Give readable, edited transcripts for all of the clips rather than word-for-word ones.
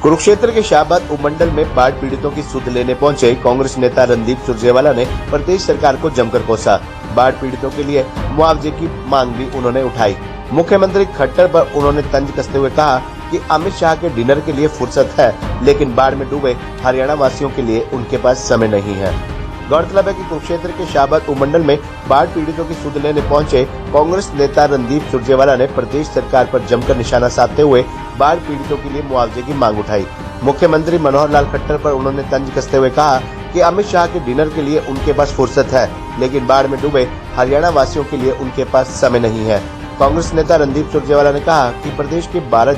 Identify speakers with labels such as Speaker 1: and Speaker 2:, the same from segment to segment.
Speaker 1: कुरुक्षेत्र के शाहबाद उपमंडल में बाढ़ पीड़ितों की सुध लेने पहुंचे कांग्रेस नेता रणदीप सुरजेवाला ने प्रदेश सरकार को जमकर कोसा। बाढ़ पीड़ितों के लिए मुआवजे की मांग भी उन्होंने उठाई। मुख्यमंत्री खट्टर पर उन्होंने तंज कसते हुए कहा कि अमित शाह के डिनर के लिए फुर्सत है, लेकिन बाढ़ में डूबे हरियाणा वासियों के लिए उनके पास समय नहीं है। गौरतलब है कि कुरुक्षेत्र के शाहबाद उपमंडल में बाढ़ पीड़ितों की सुध लेने पहुंचे कांग्रेस नेता रणदीप सुरजेवाला ने प्रदेश सरकार पर जमकर निशाना साधते हुए बाढ़ पीड़ितों के लिए मुआवजे की मांग उठाई। मुख्यमंत्री मनोहर लाल खट्टर पर उन्होंने तंज कसते हुए कहा कि अमित शाह के डिनर के लिए उनके पास फुर्सत है, लेकिन बाढ़ में डूबे हरियाणा वासियों के लिए उनके पास समय नहीं है। कांग्रेस नेता रणदीप सुरजेवाला ने कहा कि प्रदेश के 12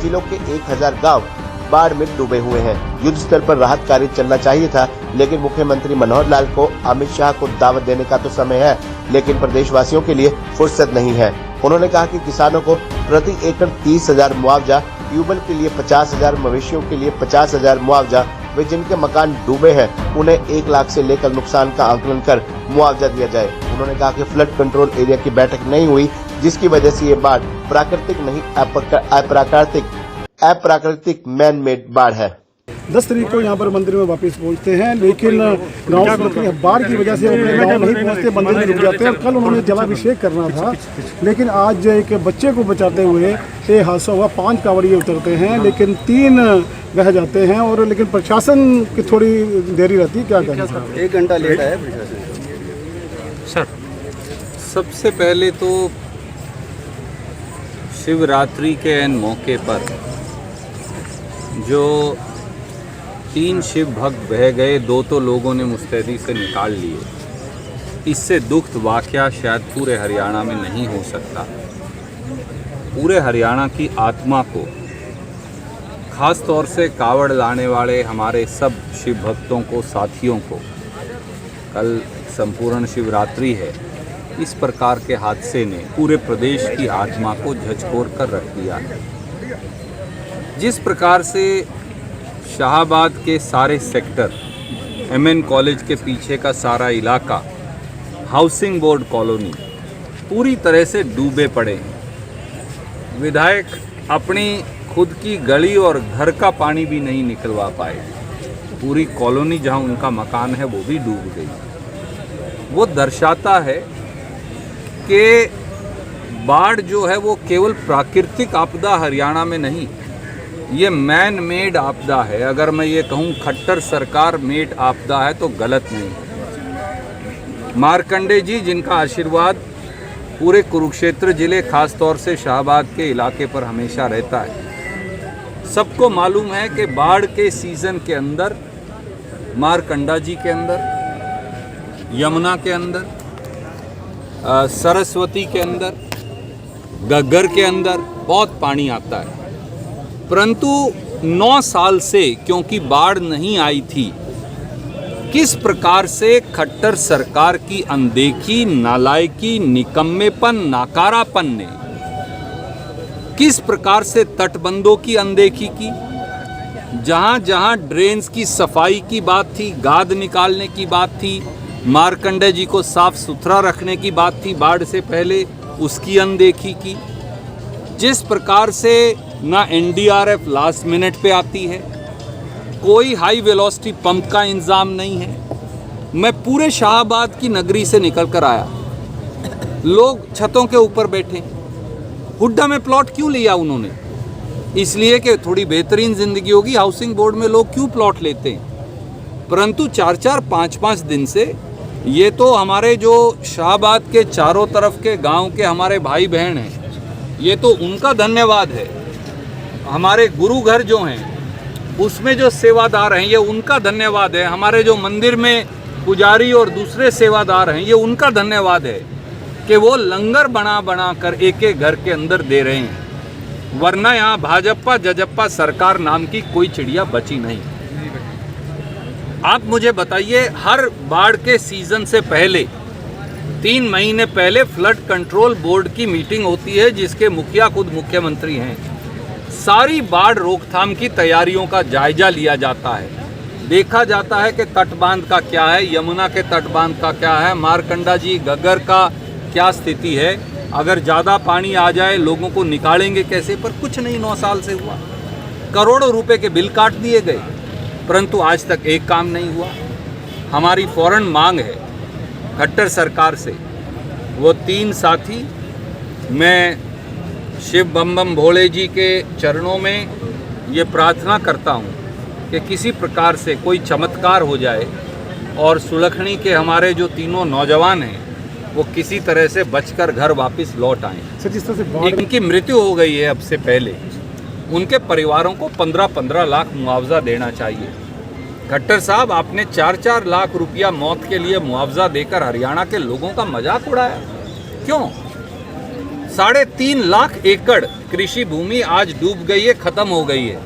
Speaker 1: जिलों के 1000 गाँव बाढ़ में डूबे हुए हैं। युद्ध स्तर पर राहत कार्य चलना चाहिए था, लेकिन मुख्यमंत्री मनोहर लाल को अमित शाह को दावत देने का तो समय है, लेकिन प्रदेशवासियों के लिए फुर्सत नहीं है। उन्होंने कहा कि किसानों को प्रति एकड़ 30,000 मुआवजा, ट्यूबवेल के लिए 50,000, मवेशियों के लिए 50,000 मुआवजा, वे जिनके मकान डूबे हैं उन्हें 1 लाख से लेकर नुकसान का आंकलन कर मुआवजा दिया जाए। उन्होंने कहा कि फ्लड कंट्रोल एरिया की बैठक नहीं हुई, जिसकी वजह से ये बाढ़ प्राकृतिक नहीं अप्राकृतिक मैन मेड बाढ़ है।
Speaker 2: 10 तारीख को यहाँ पर मंदिर में वापस पहुँचते हैं, लेकिन गाँव बाढ़ की वजह से अपने गाँव नहीं पहुँचते, मंदिर में रुक जाते हैं। कल उन्होंने जलाभिषेक करना था, लेकिन आज एक बच्चे को बचाते हुए ये हादसा हुआ। 5 कांवड़िए उतरते हैं, लेकिन 3 बह जाते हैं, और लेकिन प्रशासन की थोड़ी देरी रहती है। क्या कहना
Speaker 3: 1 घंटा लेट है प्रशासन
Speaker 4: सर। सबसे पहले तो शिवरात्रि के एन मौके पर जो 3 शिव भक्त बह गए, 2 तो लोगों ने मुस्तैदी से निकाल लिए। इससे दुखद वाक़या शायद पूरे हरियाणा में नहीं हो सकता। पूरे हरियाणा की आत्मा को, ख़ास तौर से कावड़ लाने वाले हमारे सब शिव भक्तों को, साथियों को, कल संपूर्ण शिवरात्रि है। इस प्रकार के हादसे ने पूरे प्रदेश की आत्मा को झकझोर कर रख दिया है। जिस प्रकार से शाहबाद के सारे सेक्टर, एमएन कॉलेज के पीछे का सारा इलाका, हाउसिंग बोर्ड कॉलोनी पूरी तरह से डूबे पड़े हैं। विधायक अपनी खुद की गली और घर का पानी भी नहीं निकलवा पाए। पूरी कॉलोनी जहां उनका मकान है वो भी डूब गई। वो दर्शाता है कि बाढ़ जो है वो केवल प्राकृतिक आपदा हरियाणा में नहीं, ये मैन मेड आपदा है। अगर मैं ये कहूँ खट्टर सरकार मेड आपदा है तो गलत नहीं। मार्कंडे जी, जिनका आशीर्वाद पूरे कुरुक्षेत्र जिले, खास तौर से शाहबाद के इलाके पर हमेशा रहता है। सबको मालूम है कि बाढ़ के सीज़न के अंदर मारकंडा जी के अंदर, यमुना के अंदर, सरस्वती के अंदर, गग्गर के अंदर बहुत पानी आता है। परंतु 9 साल से क्योंकि बाढ़ नहीं आई थी, किस प्रकार से खट्टर सरकार की अनदेखी, नालायकी, निकम्मेपन, नाकारापन ने किस प्रकार से तटबंधों की अनदेखी की। जहाँ जहाँ ड्रेन्स की सफाई की बात थी, गाद निकालने की बात थी, मारकंडे जी को साफ सुथरा रखने की बात थी बाढ़ से पहले, उसकी अनदेखी की। जिस प्रकार से ना एनडीआरएफ लास्ट मिनट पे आती है, कोई हाई वेलोसिटी पंप का इंतज़ाम नहीं है। मैं पूरे शाहबाद की नगरी से निकल कर आया, लोग छतों के ऊपर बैठे। हुड्डा में प्लॉट क्यों लिया उन्होंने? इसलिए कि थोड़ी बेहतरीन ज़िंदगी होगी। हाउसिंग बोर्ड में लोग क्यों प्लॉट लेते हैं? परंतु 4-4, 5-5 दिन से ये तो हमारे जो शाहबाद के चारों तरफ के गांव के हमारे भाई बहन हैं, ये तो उनका धन्यवाद है। हमारे गुरु घर जो हैं उसमें जो सेवादार हैं, ये उनका धन्यवाद है। हमारे जो मंदिर में पुजारी और दूसरे सेवादार हैं, ये उनका धन्यवाद है कि वो लंगर बना कर एक एक घर के अंदर दे रहे हैं। वरना यहाँ भाजपा जजप्पा सरकार नाम की कोई चिड़िया बची नहीं। आप मुझे बताइए, हर बाढ़ के सीज़न से पहले 3 महीने पहले फ्लड कंट्रोल बोर्ड की मीटिंग होती है, जिसके मुखिया खुद मुख्यमंत्री हैं। सारी बाढ़ रोकथाम की तैयारियों का जायजा लिया जाता है, देखा जाता है कि तटबांध का क्या है, यमुना के तटबांध का क्या है, मारकंडा जी, गग्गर का क्या स्थिति है। अगर ज़्यादा पानी आ जाए लोगों को निकालेंगे कैसे? पर कुछ नहीं 9 साल से हुआ। करोड़ों रुपए के बिल काट दिए गए, परंतु आज तक एक काम नहीं हुआ। हमारी फौरन मांग है खट्टर सरकार से, वो 3 साथी, मैं शिव बम बम भोले जी के चरणों में ये प्रार्थना करता हूँ कि किसी प्रकार से कोई चमत्कार हो जाए और सुलखनी के हमारे जो तीनों नौजवान हैं वो किसी तरह से बचकर घर वापस लौट आएं।
Speaker 2: सर, जिस तरह से बाढ़
Speaker 4: इनकी मृत्यु हो गई है अब से पहले, उनके परिवारों को 15-15 लाख मुआवजा देना चाहिए। खट्टर साहब, आपने 4-4 लाख रुपया मौत के लिए मुआवजा देकर हरियाणा के लोगों का मजाक उड़ाया। क्यों? 3.5 लाख एकड़ कृषि भूमि आज डूब गई है, खत्म हो गई है।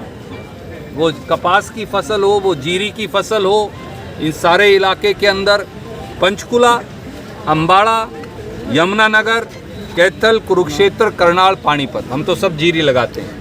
Speaker 4: वो कपास की फसल हो, वो जीरी की फसल हो, इन सारे इलाके के अंदर पंचकुला, अम्बाड़ा, यमुनानगर, कैथल, कुरुक्षेत्र, करनाल, पानीपत, हम तो सब जीरी लगाते हैं।